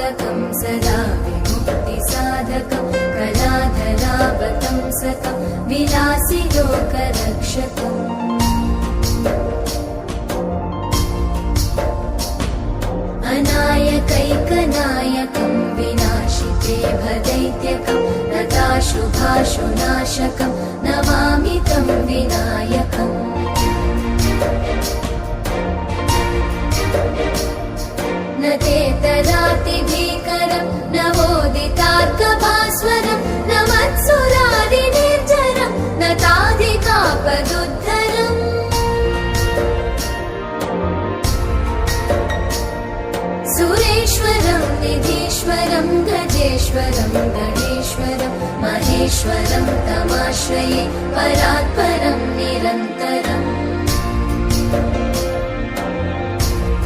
पालकं सदा विमुक्तिसाधकं कलाधरावतंसकं विलासि लोकरक्षकम् अनायकैकनायकं विनाशिते भदैत्यकं नताशुभाशुनाशकं नमामि तं विनायकम् न तेतरातिभीकरं नवोदितार्कभास्वरं न मत्सुरादिनिर्जरं न ताधिकापदुद्धरम् सुरेश्वरं निधीश्वरं गजेश्वरं गणेश्वरं महेश्वरं तमाश्रये परात्परं निरन्तरम्